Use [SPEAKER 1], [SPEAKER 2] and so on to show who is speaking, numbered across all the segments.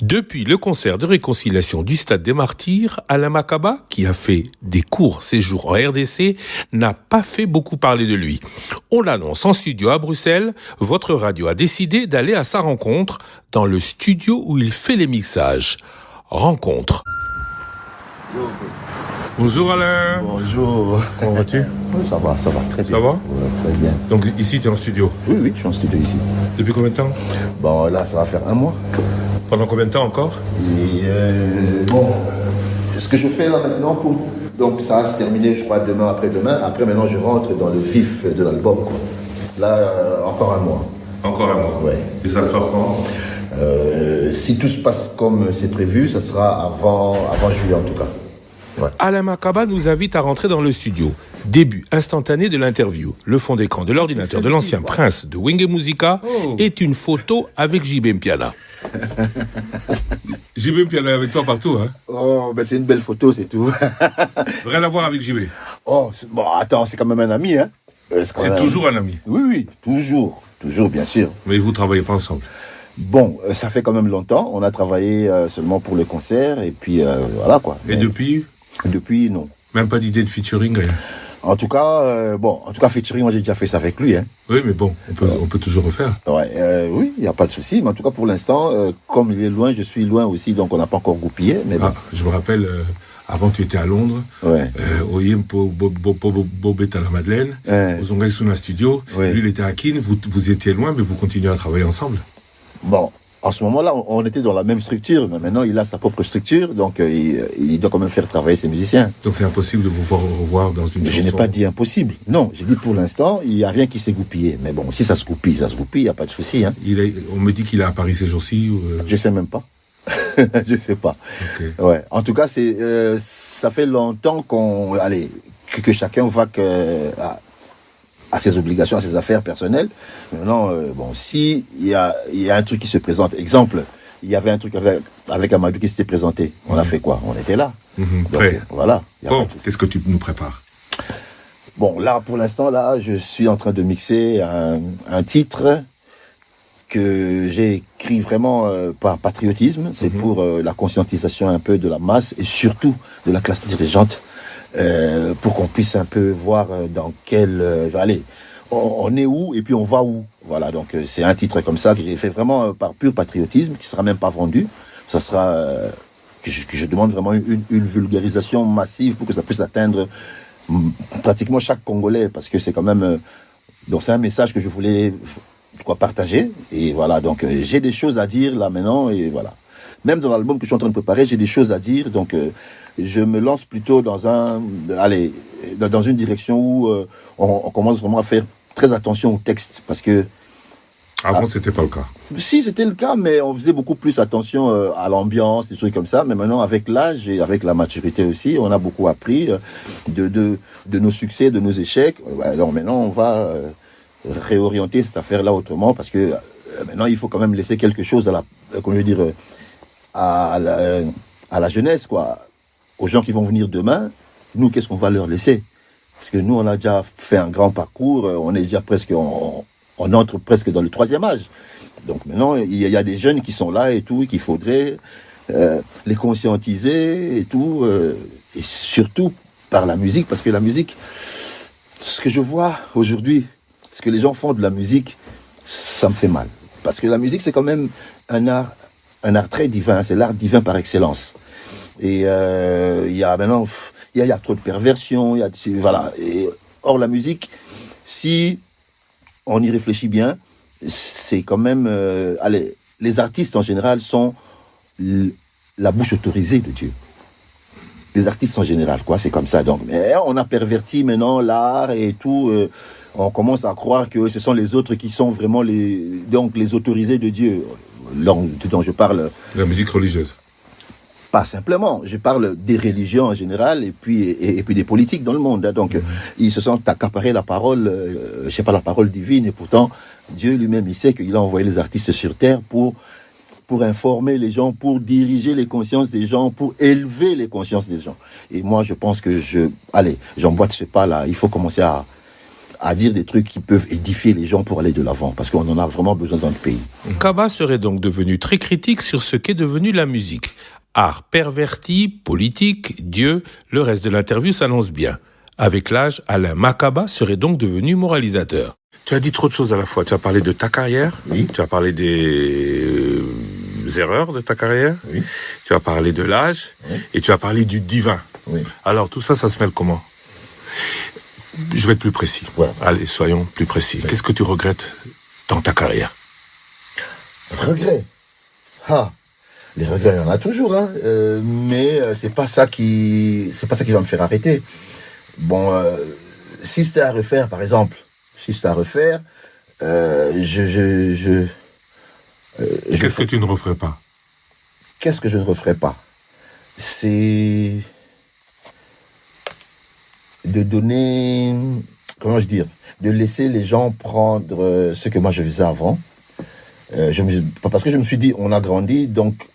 [SPEAKER 1] Depuis le concert de réconciliation du Stade des Martyrs, Alain Makaba, qui a fait des courts séjours en RDC, n'a pas fait beaucoup parler de lui. On l'annonce en studio à Bruxelles. Votre radio a décidé d'aller à sa rencontre dans le studio où il fait les mixages. Rencontre. Bonjour Alain.
[SPEAKER 2] Bonjour.
[SPEAKER 1] Comment vas-tu?
[SPEAKER 2] Ça va, très bien.
[SPEAKER 1] Ça va?
[SPEAKER 2] Ouais, très bien.
[SPEAKER 1] Donc ici, tu es en studio?
[SPEAKER 2] Oui, je suis en studio ici.
[SPEAKER 1] Depuis combien de temps?
[SPEAKER 2] Bon, là, ça va faire 1 mois.
[SPEAKER 1] Pendant combien de temps encore?
[SPEAKER 2] Et ce que je fais là maintenant, donc ça va se terminer, je crois, demain, après-demain. Après, maintenant, je rentre dans le vif de l'album, quoi. Là, encore 1 mois.
[SPEAKER 1] Encore 1 mois?
[SPEAKER 2] Ouais.
[SPEAKER 1] Et ça sort quand?
[SPEAKER 2] Si tout se passe comme c'est prévu, ça sera avant juillet en tout cas. Ouais.
[SPEAKER 1] Alain Makaba nous invite à rentrer dans le studio. Début instantané de l'interview. Le fond d'écran de l'ordinateur de l'ancien prince de Wenge Musica est une photo avec JB Mpiana. JB Mpiana est avec toi partout, hein?
[SPEAKER 2] Oh, ben c'est une belle photo, c'est tout.
[SPEAKER 1] Rien à voir avec JB.
[SPEAKER 2] Oh, bon, attends, c'est quand même un ami, hein?
[SPEAKER 1] C'est toujours un ami.
[SPEAKER 2] Oui, toujours, bien sûr.
[SPEAKER 1] Mais vous travaillez pas ensemble?
[SPEAKER 2] Bon, ça fait quand même longtemps. On a travaillé seulement pour le concert et puis voilà quoi.
[SPEAKER 1] Et depuis?
[SPEAKER 2] Depuis, non.
[SPEAKER 1] Même pas d'idée de featuring, rien?
[SPEAKER 2] En tout cas, featuring, moi j'ai déjà fait ça avec lui, hein.
[SPEAKER 1] Oui, mais bon, on peut toujours refaire.
[SPEAKER 2] Ouais, oui, il n'y a pas de souci. Mais en tout cas, pour l'instant, comme il est loin, je suis loin aussi, donc on n'a pas encore goupillé. Mais bon.
[SPEAKER 1] Je me rappelle, avant tu étais à Londres, au Yempo Bobet à la Madeleine, aux Ongais sous la studio. Ouais. Lui, il était à Keene, vous étiez loin, mais vous continuez à travailler ensemble.
[SPEAKER 2] Bon. En ce moment-là, on était dans la même structure, mais maintenant, il a sa propre structure, donc il doit quand même faire travailler ses musiciens.
[SPEAKER 1] Donc c'est impossible de vous revoir dans une chanson?
[SPEAKER 2] Je n'ai pas dit impossible. Non, j'ai dit pour l'instant, il n'y a rien qui s'est goupillé. Mais bon, si ça se goupille, il n'y a pas de souci. Hein.
[SPEAKER 1] On me dit qu'il est à Paris ces jours-ci
[SPEAKER 2] Je ne sais même pas. Je ne sais pas. Okay. Ouais. En tout cas, ça fait longtemps que chacun va à ses obligations, à ses affaires personnelles. Maintenant, si il y a un truc qui se présente, exemple, il y avait un truc avec Amadou qui s'était présenté. On a fait quoi? On était là.
[SPEAKER 1] Prêt.
[SPEAKER 2] Donc, voilà.
[SPEAKER 1] Bon, qu'est-ce que tu nous prépares?
[SPEAKER 2] Bon, là, pour l'instant, je suis en train de mixer un titre que j'ai écrit vraiment par patriotisme. C'est pour la conscientisation un peu de la masse et surtout de la classe dirigeante. Pour qu'on puisse un peu voir dans quel... on est où et puis on va où. Voilà, donc c'est un titre comme ça que j'ai fait vraiment par pur patriotisme, qui ne sera même pas vendu. Ça sera... que je demande vraiment une vulgarisation massive pour que ça puisse atteindre pratiquement chaque Congolais, parce que c'est quand même... donc c'est un message que je voulais partager. Et voilà, donc j'ai des choses à dire là maintenant, et voilà. Même dans l'album que je suis en train de préparer, j'ai des choses à dire, donc... je me lance plutôt dans une direction où on commence vraiment à faire très attention au texte, parce que...
[SPEAKER 1] Avant, c'était pas le cas.
[SPEAKER 2] Si, c'était le cas, mais on faisait beaucoup plus attention à l'ambiance, des trucs comme ça. Mais maintenant, avec l'âge et avec la maturité aussi, on a beaucoup appris de nos succès, de nos échecs. Alors maintenant, on va réorienter cette affaire-là autrement, parce que maintenant, il faut quand même laisser quelque chose à la jeunesse, quoi. Aux gens qui vont venir demain, nous, qu'est-ce qu'on va leur laisser? Parce que nous, on a déjà fait un grand parcours, on est déjà presque, on entre presque dans le 3e âge. Donc maintenant, il y a des jeunes qui sont là et tout, et qu'il faudrait les conscientiser et tout, et surtout par la musique, parce que la musique, ce que je vois aujourd'hui, ce que les gens font de la musique, ça me fait mal. Parce que la musique, c'est quand même un art très divin, c'est l'art divin par excellence. Et il y a maintenant, il y a trop de perversions, voilà. Or la musique, si on y réfléchit bien, c'est quand même, les artistes en général sont la bouche autorisée de Dieu. Les artistes en général, quoi, c'est comme ça. Donc, on a perverti maintenant l'art et tout. On commence à croire que ce sont les autres qui sont vraiment les autorisés de Dieu. Dont je parle.
[SPEAKER 1] La musique religieuse.
[SPEAKER 2] Pas simplement, je parle des religions en général et puis des politiques dans le monde. Hein. Donc, ils se sont accaparés la parole, la parole divine. Et pourtant, Dieu lui-même, il sait qu'il a envoyé les artistes sur terre pour informer les gens, pour diriger les consciences des gens, pour élever les consciences des gens. Et moi, je pense que j'emboîte ce pas-là. Il faut commencer à à dire des trucs qui peuvent édifier les gens pour aller de l'avant, parce qu'on en a vraiment besoin dans le pays.
[SPEAKER 1] Kaba serait donc devenu très critique sur ce qu'est devenu la musique. Art perverti, politique, Dieu, le reste de l'interview s'annonce bien. Avec l'âge, Alain Makaba serait donc devenu moralisateur. Tu as dit trop de choses à la fois. Tu as parlé de ta carrière,
[SPEAKER 2] Oui.
[SPEAKER 1] tu as parlé des erreurs de ta carrière,
[SPEAKER 2] Oui.
[SPEAKER 1] tu as parlé de l'âge,
[SPEAKER 2] Oui.
[SPEAKER 1] et tu as parlé du divin.
[SPEAKER 2] Oui.
[SPEAKER 1] Alors tout ça se mêle comment ? Je vais être plus précis.
[SPEAKER 2] Ouais.
[SPEAKER 1] Allez, soyons plus précis.
[SPEAKER 2] Oui.
[SPEAKER 1] Qu'est-ce que tu regrettes dans ta carrière ?
[SPEAKER 2] Regrets. Les regrets, il y en a toujours, hein. Mais c'est pas ça qui va me faire arrêter. Bon, si c'était à refaire, par exemple, qu'est-ce
[SPEAKER 1] que tu ne referais pas ?
[SPEAKER 2] Qu'est-ce que je ne referais pas ? C'est de donner, de laisser les gens prendre ce que moi je faisais avant. Parce que je me suis dit, on a grandi, donc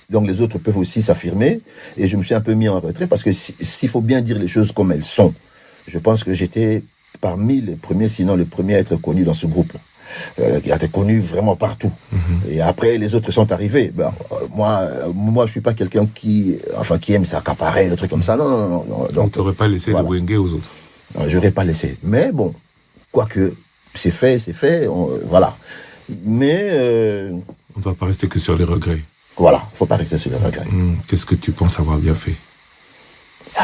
[SPEAKER 2] les autres peuvent aussi s'affirmer, et je me suis un peu mis en retrait, parce que s'il faut bien dire les choses comme elles sont, je pense que j'étais parmi les premiers, sinon le premier à être connu dans ce groupe-là. Qui a été connu vraiment partout. Et après, les autres sont arrivés. Moi, je suis pas quelqu'un qui aime s'accaparer, des trucs comme ça. Non.
[SPEAKER 1] Donc, tu n'aurais pas laissé de Wenge aux autres.
[SPEAKER 2] Non, j'aurais pas laissé. Mais bon, quoique, c'est fait, voilà. Mais...
[SPEAKER 1] on ne doit pas rester que sur les regrets.
[SPEAKER 2] Voilà, faut pas rester sur les regrets.
[SPEAKER 1] Qu'est-ce que tu penses avoir bien fait ?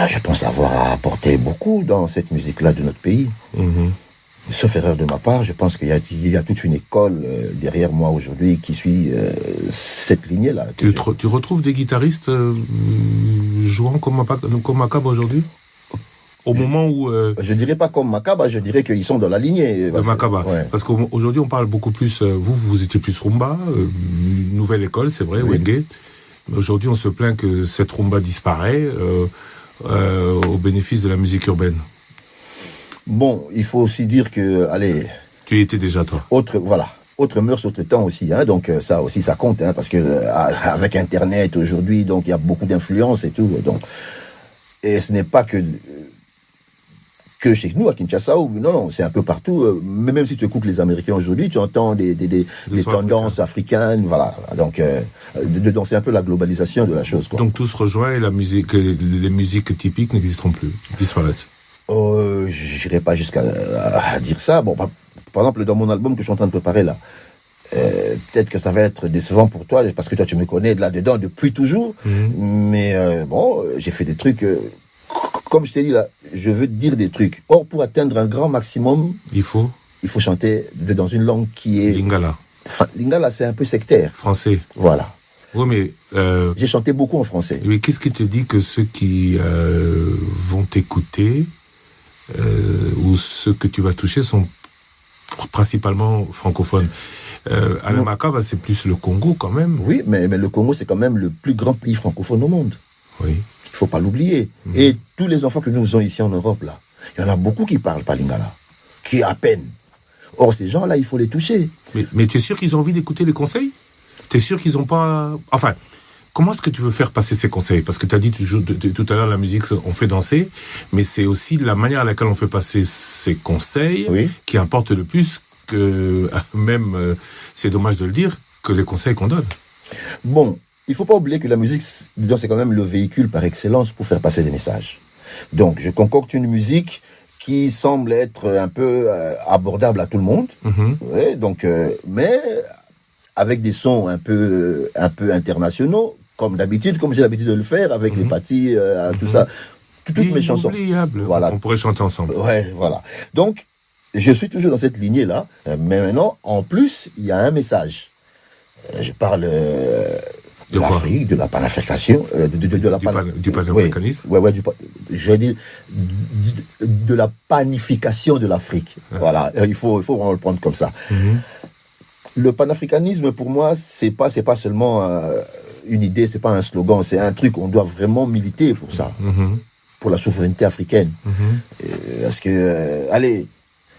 [SPEAKER 2] Je pense avoir apporté beaucoup dans cette musique-là de notre pays. Sauf erreur de ma part, je pense qu'il y a toute une école derrière moi aujourd'hui qui suit cette lignée-là.
[SPEAKER 1] Tu retrouves des guitaristes jouant comme Makaba aujourd'hui ? Au moment où...
[SPEAKER 2] Je dirais pas comme Makaba, je dirais qu'ils sont dans la lignée.
[SPEAKER 1] De Makaba. Ouais. Parce qu'aujourd'hui, on parle beaucoup plus... vous étiez plus rumba, nouvelle école, c'est vrai, oui. Wenge. Mais aujourd'hui, on se plaint que cette rumba disparaît au bénéfice de la musique urbaine.
[SPEAKER 2] Bon, il faut aussi dire que, allez...
[SPEAKER 1] Tu y étais déjà, toi.
[SPEAKER 2] Autre mœurs, autre temps aussi, hein, donc ça aussi, ça compte, hein, parce que avec Internet aujourd'hui, donc il y a beaucoup d'influence et tout, donc... Et ce n'est pas que chez nous, à Kinshasa, non, c'est un peu partout. Mais même si tu écoutes les Américains aujourd'hui, tu entends des tendances africaines, voilà. Donc, c'est un peu la globalisation de la chose, quoi.
[SPEAKER 1] Donc tout se rejoint et les musiques typiques n'existeront plus, disparaissent.
[SPEAKER 2] Je n'irai pas jusqu'à dire ça. Bon, par exemple, dans mon album que je suis en train de préparer là, peut-être que ça va être décevant pour toi, parce que toi tu me connais là-dedans depuis toujours. Mais bon, j'ai fait des trucs... comme je t'ai dit là, je veux dire des trucs. Or, pour atteindre un grand maximum, il faut chanter dans une langue qui est...
[SPEAKER 1] Lingala.
[SPEAKER 2] Lingala, c'est un peu sectaire.
[SPEAKER 1] Français.
[SPEAKER 2] Voilà.
[SPEAKER 1] Oui, mais...
[SPEAKER 2] j'ai chanté beaucoup en français.
[SPEAKER 1] Mais qu'est-ce qui te dit que ceux qui vont t'écouter, ou ceux que tu vas toucher, sont principalement francophones? Alain Makaba, c'est plus le Congo quand même.
[SPEAKER 2] Oui, mais le Congo, c'est quand même le plus grand pays francophone au monde.
[SPEAKER 1] Oui.
[SPEAKER 2] Il ne faut pas l'oublier. Et tous les enfants que nous avons ici en Europe, là, il y en a beaucoup qui parlent pas lingala, qui à peine. Or, ces gens-là, il faut les toucher.
[SPEAKER 1] Mais tu es sûr qu'ils ont envie d'écouter les conseils ? Tu es sûr qu'ils n'ont pas... Enfin, comment est-ce que tu veux faire passer ces conseils ? Parce que tu as dit tout à l'heure, la musique, on fait danser, mais c'est aussi la manière à laquelle on fait passer ces conseils qui importe le plus que, même, c'est dommage de le dire, que les conseils qu'on donne.
[SPEAKER 2] Bon, il ne faut pas oublier que la musique, c'est quand même le véhicule par excellence pour faire passer des messages. Donc, je concocte une musique qui semble être un peu abordable à tout le monde. Ouais, donc, mais avec des sons un peu internationaux, comme d'habitude, comme j'ai l'habitude de le faire, avec les parties, tout ça. Toutes mes chansons.
[SPEAKER 1] Voilà. On pourrait chanter ensemble.
[SPEAKER 2] Ouais, voilà. Donc, je suis toujours dans cette lignée-là. Mais maintenant, en plus, il y a un message. Je parle... de l'Afrique, de la panafrication,
[SPEAKER 1] du panafricanisme.
[SPEAKER 2] Je dis de la panification de l'Afrique. Voilà, il faut vraiment le prendre comme ça. Le panafricanisme, pour moi, c'est pas seulement une idée, c'est pas un slogan, c'est un truc. On doit vraiment militer pour ça, pour la souveraineté africaine. Parce que, allez.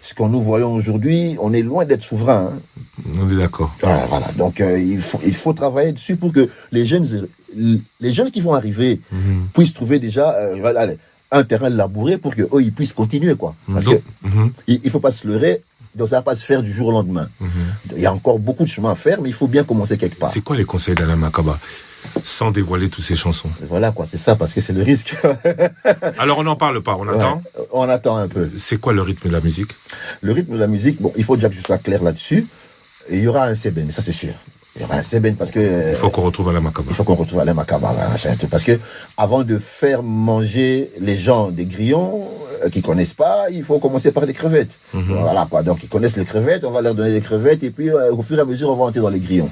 [SPEAKER 2] Ce que nous voyons aujourd'hui, on est loin d'être souverain.
[SPEAKER 1] On est d'accord.
[SPEAKER 2] Voilà. Donc, il faut travailler dessus pour que les jeunes qui vont arriver puissent trouver déjà... un terrain labouré pour qu'eux, ils puissent continuer, quoi. Parce que il faut pas se leurrer, donc ça va pas se faire du jour au lendemain. Il y a encore beaucoup de chemin à faire, mais il faut bien commencer quelque part.
[SPEAKER 1] C'est quoi les conseils d'Alain Makaba, sans dévoiler toutes ses chansons?
[SPEAKER 2] Voilà, quoi, c'est ça, parce que c'est le risque.
[SPEAKER 1] Alors, on n'en parle pas, on attend?
[SPEAKER 2] On attend un peu.
[SPEAKER 1] C'est quoi le rythme de la musique?
[SPEAKER 2] Le rythme de la musique, bon, il faut déjà que je sois clair là-dessus. Il y aura un seben, ça c'est sûr. Il y aura un seben parce que...
[SPEAKER 1] il faut qu'on retrouve Alain Makaba.
[SPEAKER 2] Il faut qu'on retrouve Alain Makaba. Parce que avant de faire manger les gens des grillons qui connaissent pas, il faut commencer par des crevettes. Voilà, quoi. Donc ils connaissent les crevettes, on va leur donner des crevettes et puis au fur et à mesure on va entrer dans les grillons.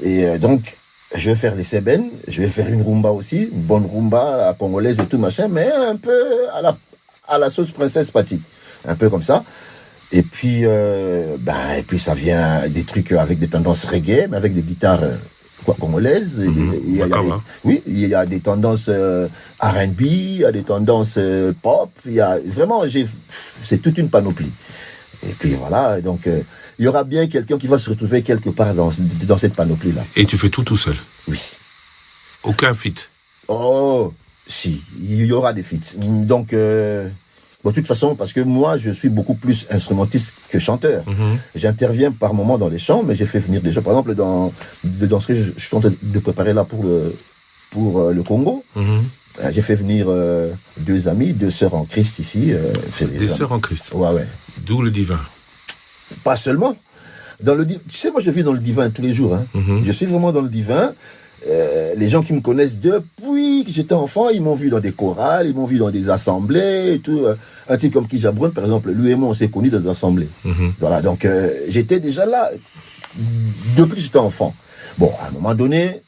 [SPEAKER 2] Et donc je vais faire les seben, je vais faire une rumba aussi, une bonne rumba à congolaise et tout machin, mais un peu à la sauce princesse Patti, un peu comme ça. Et puis ça vient des trucs avec des tendances reggae, mais avec des guitares congolaises. Il y a des tendances R&B, il y a des tendances pop. C'est toute une panoplie. Et puis voilà, donc il y aura bien quelqu'un qui va se retrouver quelque part dans cette panoplie-là.
[SPEAKER 1] Et tu fais tout seul?
[SPEAKER 2] Oui.
[SPEAKER 1] Aucun feat?
[SPEAKER 2] Oh, si, il y aura des feats. Donc... Bon, de toute façon, parce que moi, je suis beaucoup plus instrumentiste que chanteur. J'interviens par moments dans les chants, mais j'ai fait venir des gens. Par exemple, dans ce que je suis en train de préparer là pour le Congo, j'ai fait venir 2 amis, 2 sœurs en Christ ici.
[SPEAKER 1] Des sœurs en Christ?
[SPEAKER 2] Ouais.
[SPEAKER 1] D'où le divin?
[SPEAKER 2] Pas seulement. Tu sais, moi, je vis dans le divin tous les jours. Hein. Je suis vraiment dans le divin. Les gens qui me connaissent depuis que j'étais enfant, ils m'ont vu dans des chorales, ils m'ont vu dans des assemblées et tout. Un type comme Kija Brown, par exemple, lui et moi, on s'est connus dans des assemblées. Voilà, donc j'étais déjà là depuis que j'étais enfant. Bon, à un moment donné,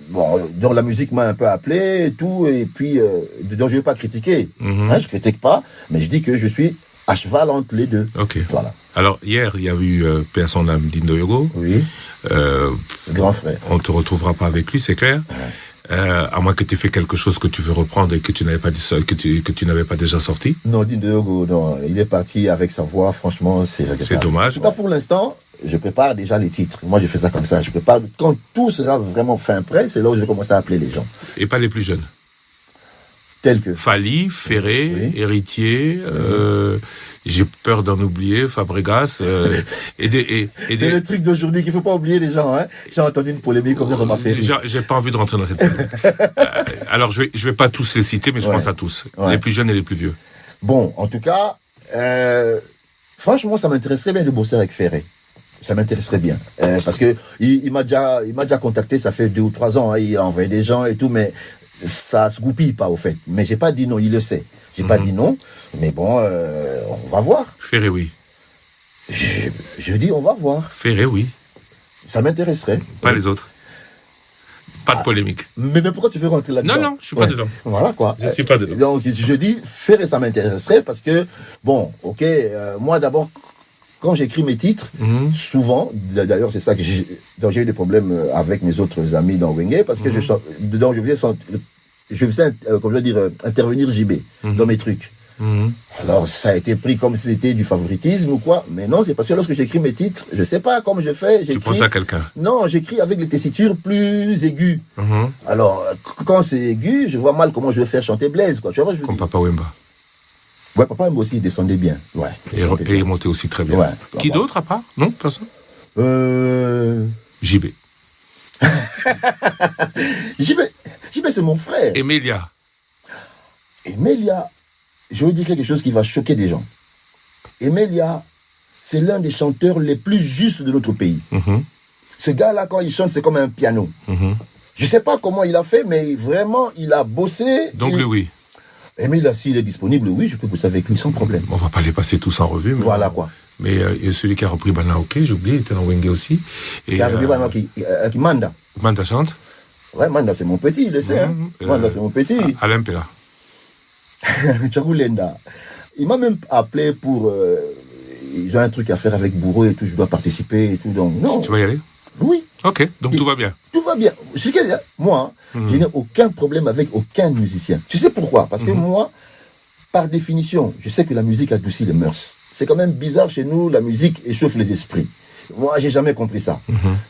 [SPEAKER 2] donc la musique m'a un peu appelé et tout, et puis, donc je ne vais pas critiquer, je critique pas, mais je dis que je suis à cheval entre les deux.
[SPEAKER 1] Ok.
[SPEAKER 2] Voilà.
[SPEAKER 1] Alors, hier, il y a eu Paix à son âme d'Indo Yogo.
[SPEAKER 2] Oui. Grand frère.
[SPEAKER 1] On ne te retrouvera pas avec lui, c'est clair. À moins que tu aies fait quelque chose que tu veux reprendre et que tu n'avais pas que tu n'avais pas déjà sorti.
[SPEAKER 2] Non, Dindo Yogo, non. Il est parti avec sa voix, franchement, c'est regrettable.
[SPEAKER 1] C'est dommage.
[SPEAKER 2] En tout cas, pour l'instant, je prépare déjà les titres. Moi, je fais ça comme ça. Je prépare. Quand tout sera vraiment fin prêt, c'est là où je vais commencer à appeler les gens.
[SPEAKER 1] Et pas les plus jeunes?
[SPEAKER 2] Tels que
[SPEAKER 1] Fally, Ferré, Héritier, j'ai peur d'en oublier, Fabregas,
[SPEAKER 2] C'est le truc d'aujourd'hui qu'il faut pas oublier les gens, hein. J'ai entendu une polémique comme ça m'a fait rire.
[SPEAKER 1] J'ai pas envie de rentrer dans cette polémique. Alors, je vais pas tous les citer, mais je pense à tous. Les plus jeunes et les plus vieux.
[SPEAKER 2] Bon, en tout cas, franchement, ça m'intéresserait bien de bosser avec Ferré. Ça m'intéresserait bien. Parce que il m'a déjà contacté, ça fait 2 ou 3 ans, hein, il a envoyé des gens et tout, mais ça se goupille pas au fait. Mais j'ai pas dit non, il le sait. J'ai pas dit non, mais bon, on va voir.
[SPEAKER 1] Ferré, oui.
[SPEAKER 2] Je dis on va voir.
[SPEAKER 1] Ferré, oui.
[SPEAKER 2] Ça m'intéresserait.
[SPEAKER 1] Pas les autres. Pas de polémique.
[SPEAKER 2] Mais pourquoi tu veux rentrer là-dedans?
[SPEAKER 1] Non, je suis pas dedans.
[SPEAKER 2] Voilà quoi.
[SPEAKER 1] Je suis pas dedans.
[SPEAKER 2] Donc je dis Ferré, ça m'intéresserait parce que, bon, ok, moi d'abord, quand j'écris mes titres, souvent, d'ailleurs c'est ça que j'ai eu des problèmes avec mes autres amis dans Wenge, parce que je faisais, comme je veux dire, intervenir JB dans mes trucs. Alors ça a été pris comme si c'était du favoritisme ou quoi, mais non, c'est parce que lorsque j'écris mes titres, je sais pas comment je fais.
[SPEAKER 1] Tu penses à quelqu'un? Non,
[SPEAKER 2] j'écris avec les tessitures plus aiguës. Alors quand c'est aigu, je vois mal comment je vais faire chanter Blaise, quoi. Tu vois,
[SPEAKER 1] comme Papa Wemba.
[SPEAKER 2] Ouais, Papa Wemba aussi, il descendait bien. Ouais.
[SPEAKER 1] Et il montait aussi très bien.
[SPEAKER 2] Ouais.
[SPEAKER 1] Qui d'autre à part? Non, personne? JB.
[SPEAKER 2] JB, c'est mon frère.
[SPEAKER 1] Emilia,
[SPEAKER 2] je veux dire quelque chose qui va choquer des gens. Emilia, c'est l'un des chanteurs les plus justes de notre pays. Ce gars-là, quand il chante, c'est comme un piano. Je sais pas comment il a fait, mais vraiment, il a bossé.
[SPEAKER 1] Donc oui.
[SPEAKER 2] Emilia, s'il est disponible, oui, je peux bosser avec lui sans problème.
[SPEAKER 1] On va pas les passer tous en revue. Mais
[SPEAKER 2] voilà quoi.
[SPEAKER 1] Mais il y a celui qui a repris Banaoke, j'ai oublié, il était dans Wenge aussi.
[SPEAKER 2] Qui a repris Banaoke, qui Manda.
[SPEAKER 1] Manda chante.
[SPEAKER 2] Ouais, Manda, c'est mon petit, il le sait. Manda, c'est mon petit.
[SPEAKER 1] Alain Pella.
[SPEAKER 2] Tchagoulenda. Il m'a même appelé pour... j'ai un truc à faire avec Bourreau et tout, je dois participer et tout, donc non.
[SPEAKER 1] Tu vas y aller?
[SPEAKER 2] Oui.
[SPEAKER 1] Ok, donc tout va bien.
[SPEAKER 2] Tout va bien. Moi, je n'ai aucun problème avec aucun musicien. Tu sais pourquoi? Parce que moi, par définition, je sais que la musique adoucit les mœurs. C'est quand même bizarre chez nous, la musique échauffe les esprits. Moi, j'ai jamais compris ça.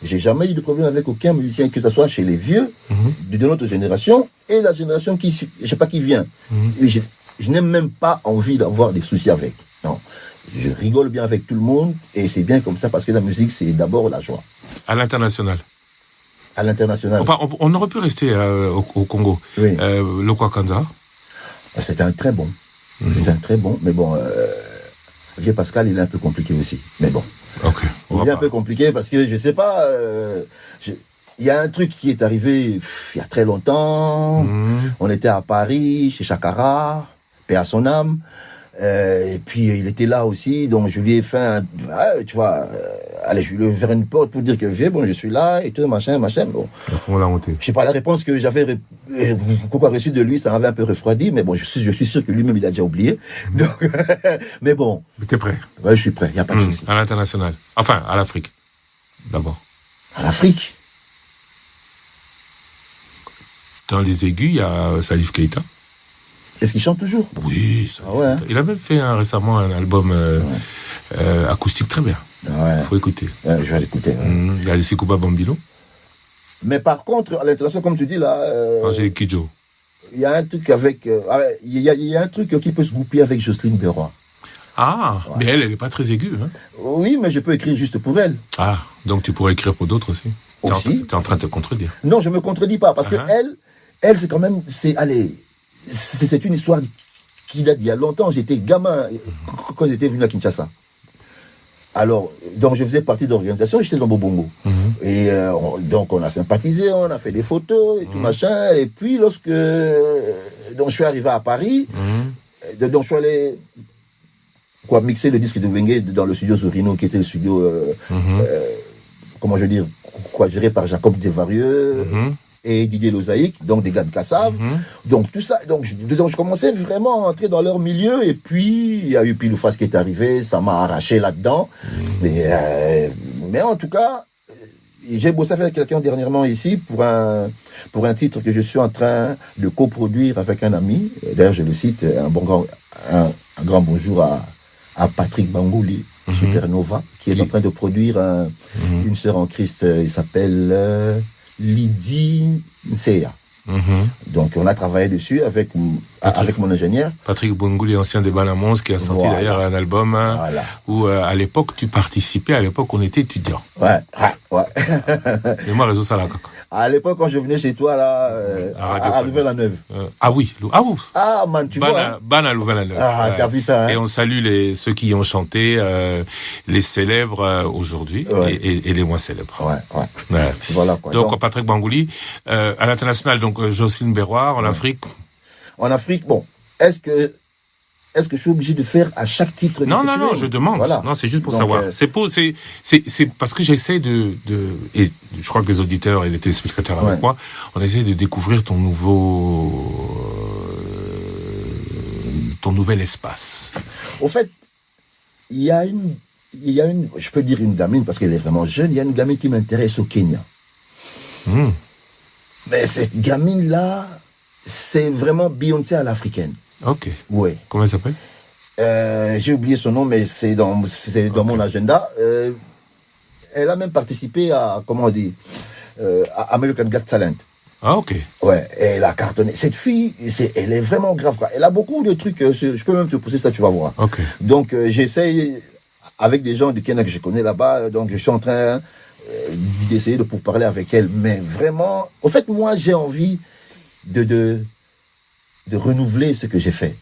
[SPEAKER 2] J'ai jamais eu de problème avec aucun musicien, que ce soit chez les vieux de notre génération et la génération qui, je sais pas, qui vient. je n'ai même pas envie d'avoir des soucis avec. Non. Je rigole bien avec tout le monde et c'est bien comme ça parce que la musique, c'est d'abord la joie.
[SPEAKER 1] À l'international.
[SPEAKER 2] À l'international.
[SPEAKER 1] Enfin, on aurait pu rester au Congo.
[SPEAKER 2] Oui.
[SPEAKER 1] Le Kwakanza.
[SPEAKER 2] C'était un très bon. C'était un très bon. Mais bon, Vieux Pascal, il est un peu compliqué aussi. Mais bon.
[SPEAKER 1] Ok.
[SPEAKER 2] Il est un peu compliqué parce que je sais pas. Il y a un truc qui est arrivé il y a très longtemps. On était à Paris, chez Chakara, paix à son âme. Et puis il était là aussi, donc je lui ai fait tu vois, allez, je lui ai ouvert une porte pour dire que viens, bon, je suis là et tout, machin. Bon.
[SPEAKER 1] On l'a monté.
[SPEAKER 2] Je sais pas, la réponse que j'avais reçue de lui, ça m'avait un peu refroidi, mais bon, je suis sûr que lui-même il a déjà oublié. Donc, mais bon.
[SPEAKER 1] Mais t'es prêt?
[SPEAKER 2] Ouais, je suis prêt, il y a pas de souci.
[SPEAKER 1] À l'international. Enfin, à l'Afrique. D'abord.
[SPEAKER 2] À l'Afrique.
[SPEAKER 1] Dans les aigus, il y a Salif Keita.
[SPEAKER 2] Est-ce qu'il chante toujours?
[SPEAKER 1] Oui.
[SPEAKER 2] Ouais.
[SPEAKER 1] Il a même fait récemment un album acoustique très bien.
[SPEAKER 2] Ouais.
[SPEAKER 1] Il faut écouter.
[SPEAKER 2] Ouais, je vais l'écouter. Ouais.
[SPEAKER 1] Il y a les Sekouba Bambino.
[SPEAKER 2] Mais par contre, à l'international, comme tu dis là,
[SPEAKER 1] Angélique Kidjo.
[SPEAKER 2] il y a un truc avec, il y a un truc qui peut se goupiller avec Jocelyne Berroy.
[SPEAKER 1] Ah, ouais. Mais elle n'est pas très aiguë. Hein?
[SPEAKER 2] Oui, mais je peux écrire juste pour elle.
[SPEAKER 1] Ah, donc tu pourrais écrire pour d'autres aussi.
[SPEAKER 2] Aussi.
[SPEAKER 1] Tu es en train de te contredire.
[SPEAKER 2] Non, je me contredis pas parce que elle, c'est quand même, c'est une histoire qui date d'il y a longtemps. J'étais gamin quand j'étais venu à Kinshasa. Alors, donc je faisais partie de l'organisation, j'étais dans Bobongo. Et donc on a sympathisé, on a fait des photos et tout machin. Et puis lorsque donc je suis arrivé à Paris, donc je suis allé mixer le disque de Wenge dans le studio Zorino, qui était le studio, comment je veux dire, géré par Jacob Desvarieux. Et Didier Lozaïque, donc des gars de Kassav. Donc tout ça, donc je commençais vraiment à entrer dans leur milieu, et puis il y a eu Pilouface qui est arrivé, ça m'a arraché là-dedans. Mais en tout cas, j'ai bossé avec quelqu'un dernièrement ici pour un titre que je suis en train de coproduire avec un ami. D'ailleurs, je le cite, un grand bonjour à Patrick Bangouli, Supernova, qui est en train de produire une sœur en Christ, il s'appelle Lydie Nseya. Donc on a travaillé dessus avec mon ingénieur. Patrick
[SPEAKER 1] Bangouli, ancien des Banamos, qui a sorti d'ailleurs un album où à l'époque tu participais, à l'époque on était étudiants.
[SPEAKER 2] Ouais.
[SPEAKER 1] Et moi, réseau Salaka.
[SPEAKER 2] À l'époque, quand je venais chez toi, là, à Louvain-la-Neuve.
[SPEAKER 1] Oui.
[SPEAKER 2] Ah, man, tu vois.
[SPEAKER 1] Ban à Louvain-la-Neuve.
[SPEAKER 2] Ah, t'as vu ça, hein?
[SPEAKER 1] Et on salue ceux qui ont chanté, les célèbres aujourd'hui et les moins célèbres.
[SPEAKER 2] Ouais. Voilà, quoi.
[SPEAKER 1] Donc, Patrick Bangouli, à l'international, donc, Jocelyne Berroy, en Afrique.
[SPEAKER 2] En Afrique, bon, est-ce que je suis obligé de faire à chaque titre?
[SPEAKER 1] Non, je demande. Voilà. Non, c'est juste pour savoir. C'est parce que j'essaie et je crois que les auditeurs et les téléspectateurs avec moi, on essaie de découvrir ton nouvel espace.
[SPEAKER 2] Au fait, il y a une, je peux dire une gamine parce qu'elle est vraiment jeune, il y a une gamine qui m'intéresse au Kenya. Mais cette gamine-là, c'est vraiment Beyoncé à l'africaine.
[SPEAKER 1] Ok.
[SPEAKER 2] Ouais.
[SPEAKER 1] Comment elle s'appelle?
[SPEAKER 2] J'ai oublié son nom, mais c'est dans mon agenda. Elle a même participé à, comment on dit, à American Got Talent.
[SPEAKER 1] Ah, ok.
[SPEAKER 2] Ouais, elle a cartonné. Cette fille, elle est vraiment grave, quoi. Elle a beaucoup de trucs, je peux même te pousser ça, tu vas voir.
[SPEAKER 1] Ok.
[SPEAKER 2] Donc, j'essaye, avec des gens du Kenya que je connais là-bas, donc je suis en train d'essayer de parler avec elle. Mais vraiment, au fait, moi, j'ai envie de renouveler ce que j'ai fait.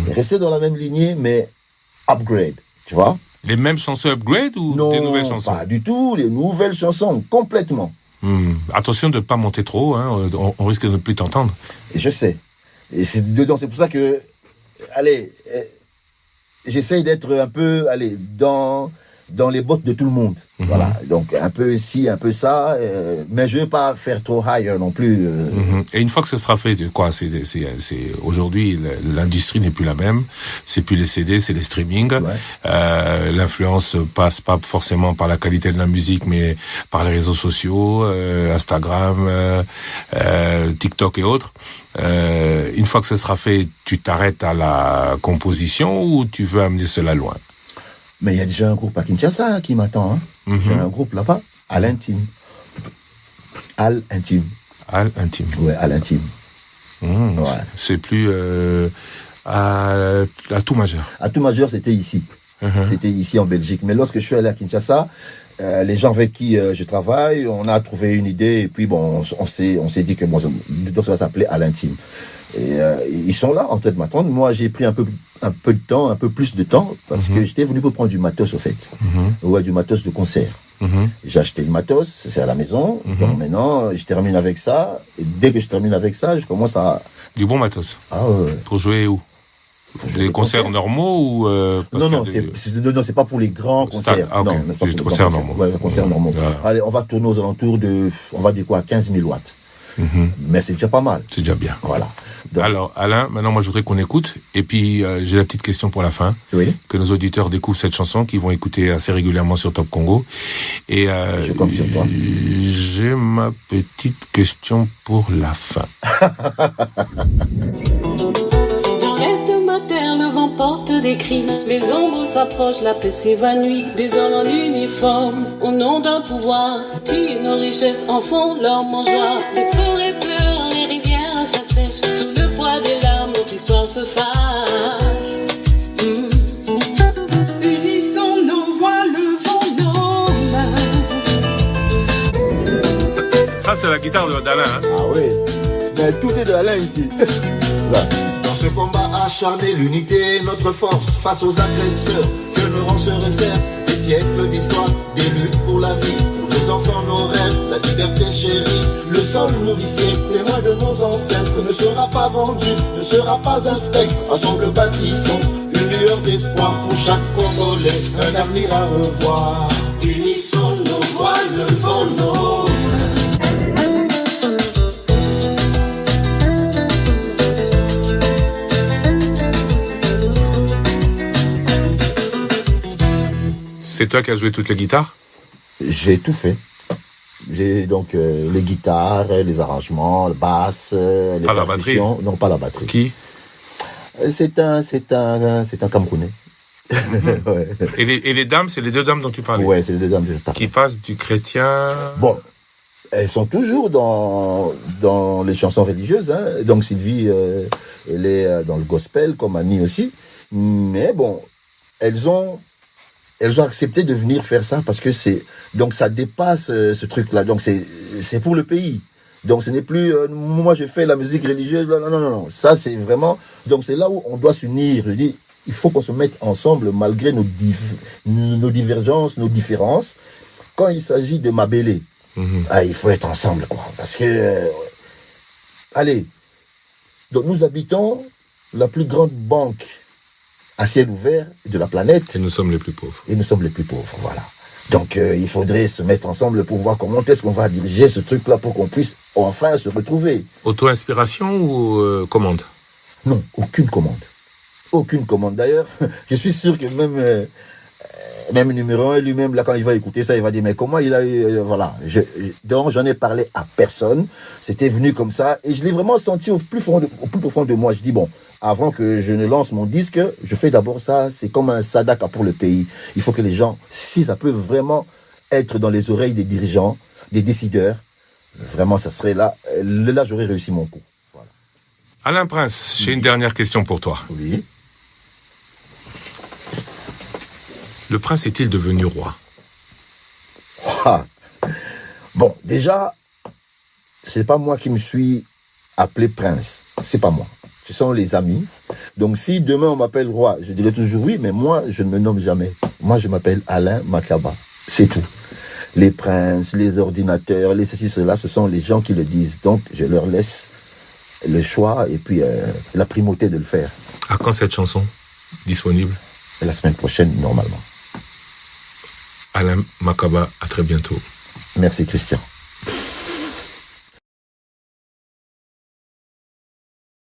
[SPEAKER 2] Rester dans la même lignée, mais upgrade, tu vois.
[SPEAKER 1] Les mêmes chansons upgrade ou des nouvelles chansons?
[SPEAKER 2] Non, pas du tout, les nouvelles chansons, complètement.
[SPEAKER 1] Attention de ne pas monter trop, hein, on risque de ne plus t'entendre.
[SPEAKER 2] Et je sais. Et c'est pour ça que, j'essaye d'être un peu, dans les bottes de tout le monde. Voilà. Donc, un peu ici, un peu ça, mais je ne vais pas faire trop higher non plus.
[SPEAKER 1] Et une fois que ce sera fait, quoi, aujourd'hui, l'industrie n'est plus la même. C'est plus les CD, c'est les streamings. L'influence passe pas forcément par la qualité de la musique, mais par les réseaux sociaux, Instagram, TikTok et autres. Une fois que ce sera fait, tu t'arrêtes à la composition ou tu veux amener cela loin?
[SPEAKER 2] Mais il y a déjà un groupe à Kinshasa qui m'attend. J'ai un groupe là-bas, à l'intime. Al Intime.
[SPEAKER 1] Al Intime.
[SPEAKER 2] Ouais, à l'intime.
[SPEAKER 1] C'est plus À tout majeur.
[SPEAKER 2] À tout majeur, c'était ici. C'était ici en Belgique. Mais lorsque je suis allé à Kinshasa, les gens avec qui je travaille, on a trouvé une idée et puis bon, on s'est dit que bon, donc ça va s'appeler À l'intime. Et ils sont là en train de m'attendre. Moi, j'ai pris un peu de temps, un peu plus de temps, parce que j'étais venu pour prendre du matos au fait, ouais, du matos de concert. J'ai acheté le matos, c'est à la maison. Donc maintenant, je termine avec ça. Et dès que je termine avec ça, je commence à
[SPEAKER 1] du bon matos.
[SPEAKER 2] Ah ouais.
[SPEAKER 1] Pour jouer où? Des concerts normaux ou
[SPEAKER 2] non, c'est pas pour les grands concerts.
[SPEAKER 1] Ah, okay.
[SPEAKER 2] Non,
[SPEAKER 1] juste concerts normaux.
[SPEAKER 2] Ouais, concerts normaux. Allez, on va tourner aux alentours de, on va dire quoi, 15 000 watts. Mais c'est déjà pas mal.
[SPEAKER 1] C'est déjà bien.
[SPEAKER 2] Voilà. Donc,
[SPEAKER 1] alors, Alain, maintenant, moi, je voudrais qu'on écoute. Et puis, j'ai la petite question pour la fin.
[SPEAKER 2] Oui.
[SPEAKER 1] Que nos auditeurs découvrent cette chanson, qu'ils vont écouter assez régulièrement sur Top Congo. Et
[SPEAKER 2] je compte sur toi.
[SPEAKER 1] J'ai ma petite question pour la fin.
[SPEAKER 3] Porte des cris, les ombres s'approchent, la paix s'évanouit. Des hommes en uniforme, au nom d'un pouvoir, puis nos richesses en font leur mangeoire. Les forêts pleurent, les rivières s'assèchent, sous le poids des larmes, notre histoire se fâche.
[SPEAKER 4] Unissons nos voix, levons nos mains.
[SPEAKER 1] Ça c'est la guitare d'Alain, hein?
[SPEAKER 2] Ah oui, mais tout est de Alain ici. Là.
[SPEAKER 5] Ce combat acharné, l'unité, notre force face aux agresseurs. Que nos rangs se resserrent, des siècles d'histoire, des luttes pour la vie, pour nos enfants, nos rêves, la liberté chérie. Le sol nourricier, témoin de nos ancêtres, ne sera pas vendu, ne sera pas un spectre. Ensemble bâtissons une lueur d'espoir pour chaque Congolais, un avenir à revoir. Unissons nos voix, levons nos mains.
[SPEAKER 1] C'est toi qui as joué toutes les guitares?
[SPEAKER 2] J'ai tout fait. J'ai donc les guitares, les arrangements, le basse, les
[SPEAKER 1] pas la batterie.
[SPEAKER 2] Non, pas la batterie.
[SPEAKER 1] Qui?
[SPEAKER 2] C'est un Camerounais. Ouais.
[SPEAKER 1] Et les dames, c'est les deux dames dont tu parlais?
[SPEAKER 2] Ouais, c'est les deux dames que je parle.
[SPEAKER 1] Qui passent du chrétien.
[SPEAKER 2] Bon, elles sont toujours dans les chansons religieuses. Hein. Donc Sylvie, elle est dans le gospel, comme Annie aussi. Mais bon, elles ont accepté de venir faire ça parce que donc ça dépasse ce truc-là. Donc c'est pour le pays. Donc ce n'est plus moi je fais la musique religieuse. Non. Ça c'est vraiment. Donc c'est là où on doit s'unir. Je dis, il faut qu'on se mette ensemble malgré nos divergences, nos différences. Quand il s'agit de Mabélé, il faut être ensemble, quoi. Parce que allez. Donc nous habitons la plus grande banque à ciel ouvert de la planète.
[SPEAKER 1] Et nous sommes les plus pauvres.
[SPEAKER 2] Voilà. Donc il faudrait se mettre ensemble pour voir comment est-ce qu'on va diriger ce truc-là pour qu'on puisse enfin se retrouver.
[SPEAKER 1] Auto-inspiration ou commande?
[SPEAKER 2] Non, aucune commande. Aucune commande. D'ailleurs, je suis sûr que même numéro 1 lui-même, là, quand il va écouter ça, il va dire, mais comment il a eu... voilà. Donc, j'en ai parlé à personne. C'était venu comme ça. Et je l'ai vraiment senti au plus profond de moi. Je dis, bon, avant que je ne lance mon disque, je fais d'abord ça. C'est comme un sadaka pour le pays. Il faut que les gens, si ça peut vraiment être dans les oreilles des dirigeants, des décideurs, vraiment, ça serait là. Là, j'aurais réussi mon coup. Voilà.
[SPEAKER 1] Alain Prince, j'ai une dernière question pour toi.
[SPEAKER 2] Oui.
[SPEAKER 1] Le prince est-il devenu roi?
[SPEAKER 2] Bon, déjà, c'est pas moi qui me suis appelé prince. C'est pas moi. Ce sont les amis. Donc, si demain on m'appelle roi, je dirais toujours oui, mais moi, je ne me nomme jamais. Moi, je m'appelle Alain Makaba. C'est tout. Les princes, les ordinateurs, les ceci, cela, ce sont les gens qui le disent. Donc, je leur laisse le choix et puis la primauté de le faire.
[SPEAKER 1] À quand cette chanson disponible?
[SPEAKER 2] La semaine prochaine, normalement.
[SPEAKER 1] Alain Makaba, à très bientôt.
[SPEAKER 2] Merci Christian.